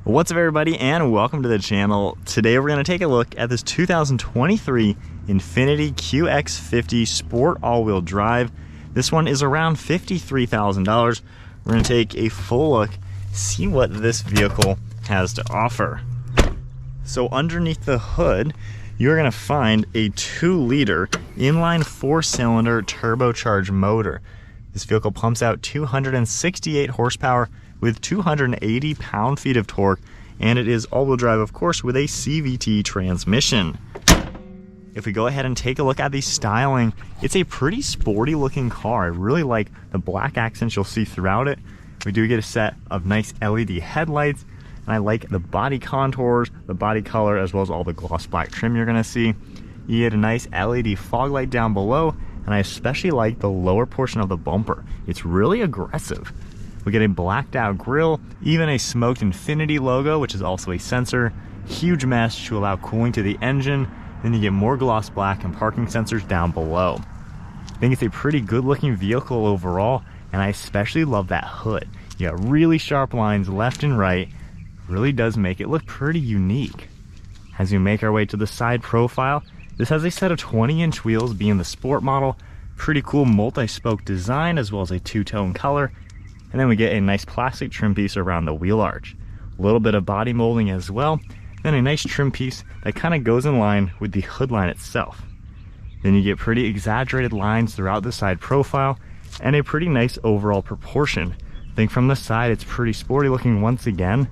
What's up everybody, and welcome to the channel. Today we're going to take a look at this 2023 Infiniti QX50 Sport all-wheel drive. This one is around $53,000. We're going to take a full look, see what this vehicle has to offer. So underneath the hood, you're going to find a 2-liter inline 4-cylinder turbocharged motor. This vehicle pumps out 268 horsepower with 280 pound-feet of torque, and it is all-wheel drive, of course, with a CVT transmission. If we go ahead and take a look at the styling, it's a pretty sporty looking car. I really like the black accents you'll see throughout it. We do get a set of nice LED headlights, and I like the body contours, the body color, as well as all the gloss black trim you're gonna see. You get a nice LED fog light down below, and I especially like the lower portion of the bumper. It's really aggressive. We get a blacked out grille, even a smoked Infiniti logo, which is also a sensor, huge mesh to allow cooling to the engine, then you get more gloss black and parking sensors down below. I think it's a pretty good looking vehicle overall, and I especially love that hood. You got really sharp lines left and right, really does make it look pretty unique. As we make our way to the side profile, this has a set of 20-inch wheels being the Sport model, pretty cool multi-spoke design as well as a two-tone color. And then we get a nice plastic trim piece around the wheel arch. A little bit of body molding as well. Then a nice trim piece that kind of goes in line with the hood line itself. Then you get pretty exaggerated lines throughout the side profile and a pretty nice overall proportion. I think from the side it's pretty sporty looking once again.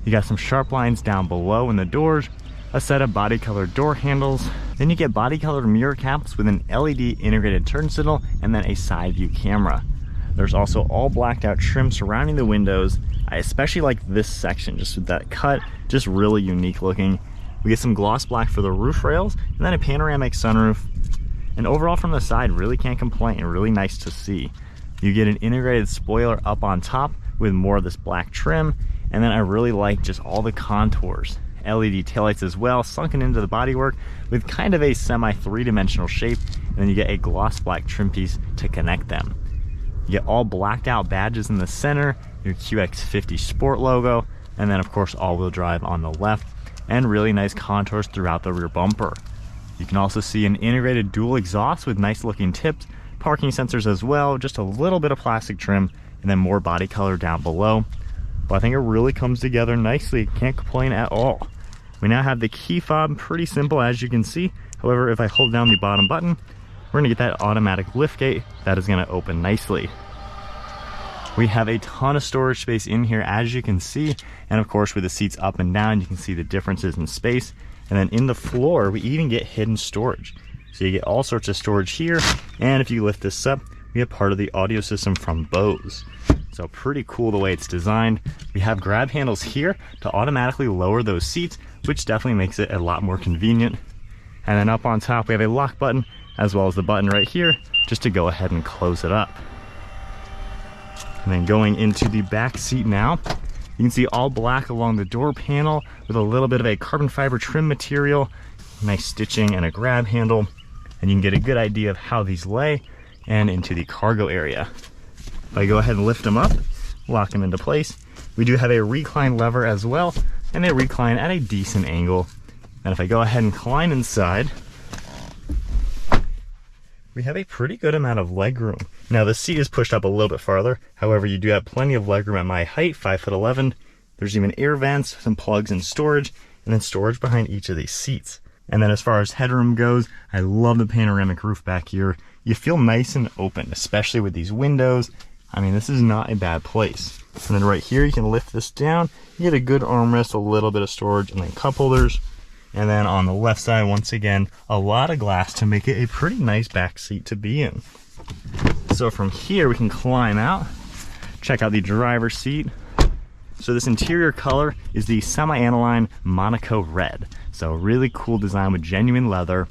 You got some sharp lines down below in the doors, a set of body colored door handles. Then you get body colored mirror caps with an LED integrated turn signal and then a side view camera. There's also all blacked out trim surrounding the windows. I especially like this section, just with that cut, just really unique looking. We get some gloss black for the roof rails, and then a panoramic sunroof. And overall from the side, really can't complain, really nice to see. You get an integrated spoiler up on top with more of this black trim, and then I really like just all the contours. LED taillights as well, sunken into the bodywork with kind of a semi 3-dimensional shape, and then you get a gloss black trim piece to connect them. You get all blacked out badges in the center, your QX50 Sport logo, and then of course all-wheel drive on the left, and really nice contours throughout the rear bumper. You can also see an integrated dual exhaust with nice looking tips, parking sensors as well, just a little bit of plastic trim, and then more body color down below. But I think it really comes together nicely, can't complain at all. We now have the key fob, pretty simple as you can see. However, if I hold down the bottom button, we're gonna get that automatic liftgate that is gonna open nicely. We have a ton of storage space in here as you can see, and of course with the seats up and down you can see the differences in space. And then in the floor we even get hidden storage. So you get all sorts of storage here, and if you lift this up, we have part of the audio system from Bose. So pretty cool the way it's designed. We have grab handles here to automatically lower those seats, which definitely makes it a lot more convenient. And then up on top we have a lock button, as well as the button right here, just to go ahead and close it up. And then going into the back seat now, you can see all black along the door panel with a little bit of a carbon fiber trim material, nice stitching and a grab handle, and you can get a good idea of how these lay and into the cargo area. If I go ahead and lift them up, lock them into place, we do have a recline lever as well, and they recline at a decent angle. And if I go ahead and climb inside, we have a pretty good amount of legroom. Now the seat is pushed up a little bit farther, however you do have plenty of legroom at my height, 5'11". There's even air vents, some plugs and storage, and then storage behind each of these seats. And then as far as headroom goes, I love the panoramic roof back here. You feel nice and open, especially with these windows. I mean, this is not a bad place. And then right here, you can lift this down, you get a good armrest, a little bit of storage, and then cup holders. And then on the left side, once again, a lot of glass to make it a pretty nice back seat to be in. So from here, we can climb out, check out the driver's seat. So this interior color is the Semi Aniline Monaco red. So really cool design with genuine leather.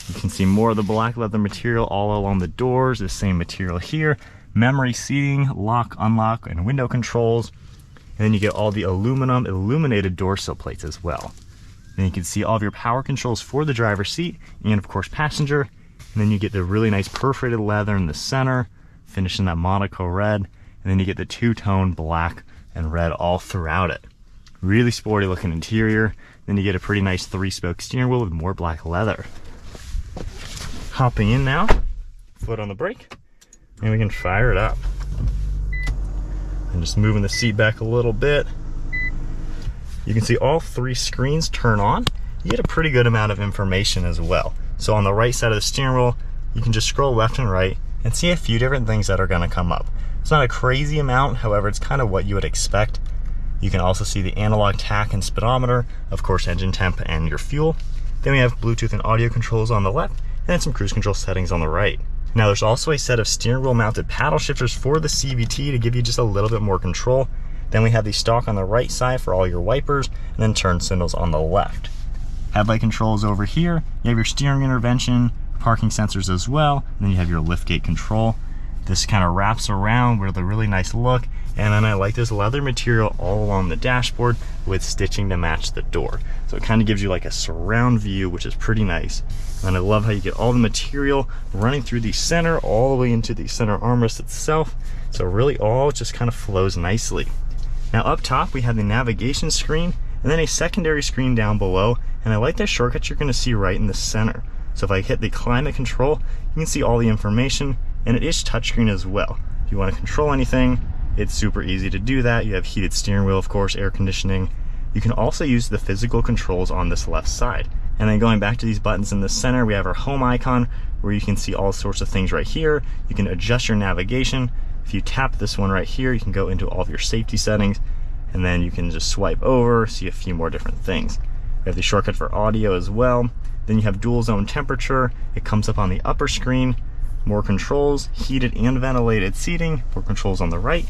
You can see more of the black leather material all along the doors, the same material here. Memory seating, lock, unlock, and window controls. And then you get all the aluminum illuminated door sill plates as well. Then you can see all of your power controls for the driver's seat and of course passenger. And then you get the really nice perforated leather in the center, finishing that Monaco red. And then you get the two-tone black and red all throughout it. Really sporty looking interior. Then you get a pretty nice 3-spoke steering wheel with more black leather. Hopping in now, foot on the brake, and we can fire it up. And just moving the seat back a little bit. You can see all 3 screens turn on. You get a pretty good amount of information as well. So on the right side of the steering wheel, you can just scroll left and right and see a few different things that are gonna come up. It's not a crazy amount, however, it's kind of what you would expect. You can also see the analog tach and speedometer, of course, engine temp and your fuel. Then we have Bluetooth and audio controls on the left, and then some cruise control settings on the right. Now there's also a set of steering wheel mounted paddle shifters for the CVT to give you just a little bit more control. Then we have the stalk on the right side for all your wipers, and then turn signals on the left. Headlight controls over here. You have your steering intervention, parking sensors as well, and then you have your liftgate control. This kind of wraps around with a really nice look, and then I like this leather material all along the dashboard with stitching to match the door. So it kind of gives you like a surround view, which is pretty nice. And I love how you get all the material running through the center all the way into the center armrest itself. So really all just kind of flows nicely. Now up top we have the navigation screen and then a secondary screen down below, and I like the shortcuts you're going to see right in the center. So if I hit the climate control, you can see all the information, and it is touchscreen as well. If you want to control anything, it's super easy to do that. You have heated steering wheel, of course, air conditioning. You can also use the physical controls on this left side. And then going back to these buttons in the center, we have our home icon where you can see all sorts of things right here. You can adjust your navigation. If you tap this one right here, you can go into all of your safety settings, and then you can just swipe over, see a few more different things. We have the shortcut for audio as well. Then you have dual zone temperature. It comes up on the upper screen. More controls, heated and ventilated seating, more controls on the right.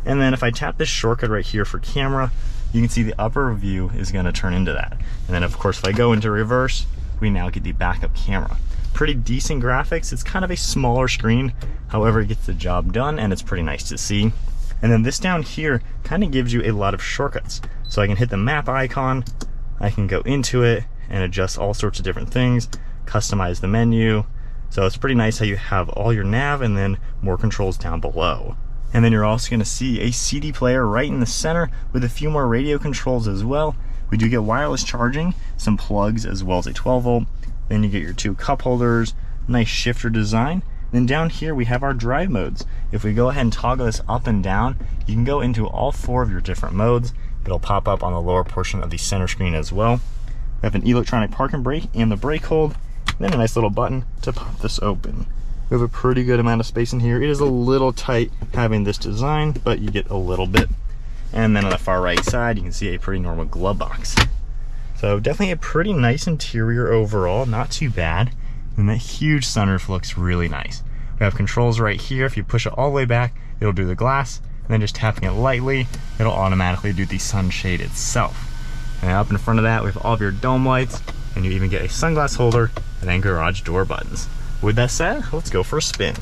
And then if I tap this shortcut right here for camera, you can see the upper view is going to turn into that. And then of course if I go into reverse, we now get the backup camera. Pretty decent graphics. It's kind of a smaller screen, however it gets the job done, and it's pretty nice to see. And then this down here kind of gives you a lot of shortcuts. So I can hit the map icon, I can go into it and adjust all sorts of different things, customize the menu. So it's pretty nice how you have all your nav and then more controls down below. And then you're also going to see a CD player right in the center with a few more radio controls as well. We do get wireless charging, some plugs, as well as a 12 volt. Then you get your 2 cup holders, nice shifter design. Then down here we have our drive modes. If we go ahead and toggle this up and down, you can go into all 4 of your different modes. It'll pop up on the lower portion of the center screen as well. We have an electronic parking brake and the brake hold, and then a nice little button to pop this open. We have a pretty good amount of space in here. It is a little tight having this design, but you get a little bit. And then on the far right side, you can see a pretty normal glove box. So definitely a pretty nice interior overall, not too bad. And that huge sunroof looks really nice. We have controls right here. If you push it all the way back, it'll do the glass. And then just tapping it lightly, it'll automatically do the sunshade itself. And up in front of that, we have all of your dome lights, and you even get a sunglass holder and then garage door buttons. With that said, let's go for a spin.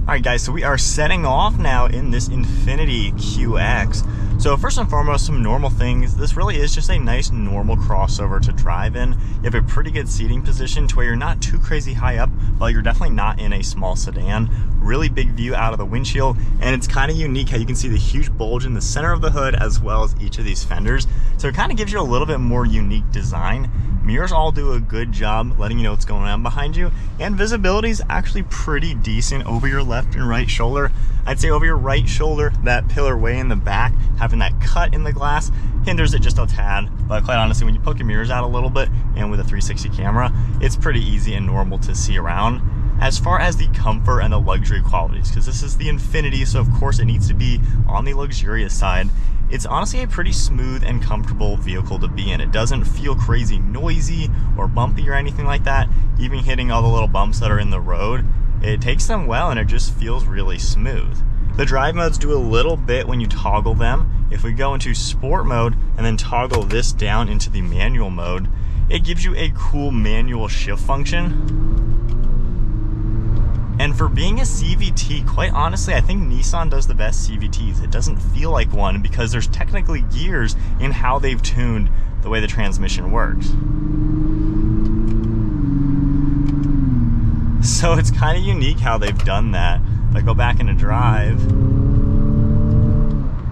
Alright guys, so we are setting off now in this Infiniti QX. So first and foremost, some normal things. This really is just a nice normal crossover to drive in. You have a pretty good seating position to where you're not too crazy high up, but you're definitely not in a small sedan. Really big view out of the windshield, and it's kind of unique how you can see the huge bulge in the center of the hood as well as each of these fenders. So it kind of gives you a little bit more unique design. Mirrors all do a good job letting you know what's going on behind you, and visibility is actually pretty decent over your left and right shoulder. I'd say over your right shoulder, that pillar way in the back, having that cut in the glass hinders it just a tad, but quite honestly, when you poke your mirrors out a little bit and with a 360 camera, it's pretty easy and normal to see around. As far as the comfort and the luxury qualities, because this is the Infiniti, so of course it needs to be on the luxurious side, it's honestly a pretty smooth and comfortable vehicle to be in. It doesn't feel crazy noisy or bumpy or anything like that. Even hitting all the little bumps that are in the road, it takes them well and it just feels really smooth. The drive modes do a little bit when you toggle them. If we go into sport mode and then toggle this down into the manual mode, it gives you a cool manual shift function. And for being a CVT, quite honestly, I think Nissan does the best CVTs. It doesn't feel like one because there's technically gears in how they've tuned the way the transmission works. So it's kind of unique how they've done that. If I go back into drive,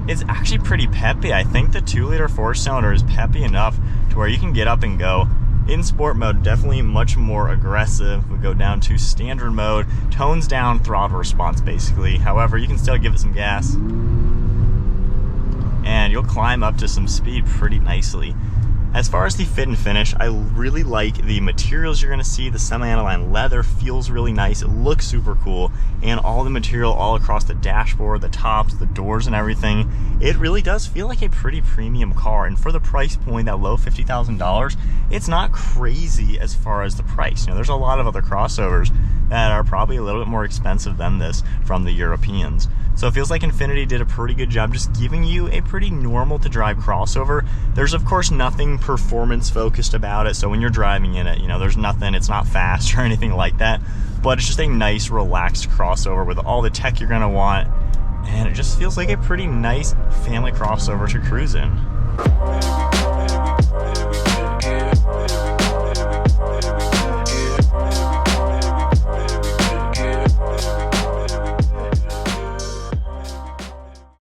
It's actually pretty peppy. I think the 2-liter 4-cylinder is peppy enough to where you can get up and go. In sport mode, definitely much more aggressive. We go down to standard mode, tones down throttle response basically. However, you can still give it some gas and you'll climb up to some speed pretty nicely. As far as the fit and finish, I really like the materials you're gonna see. The Semi Aniline leather feels really nice. It looks super cool. And all the material all across the dashboard, the tops, the doors and everything, it really does feel like a pretty premium car. And for the price point, that low $50,000, it's not crazy as far as the price. You know, there's a lot of other crossovers that are probably a little bit more expensive than this from the Europeans. So it feels like Infiniti did a pretty good job just giving you a pretty normal to drive crossover. There's of course nothing performance focused about it, so when you're driving in it, you know, there's nothing, it's not fast or anything like that, but it's just a nice relaxed crossover with all the tech you're gonna want, and it just feels like a pretty nice family crossover to cruise in.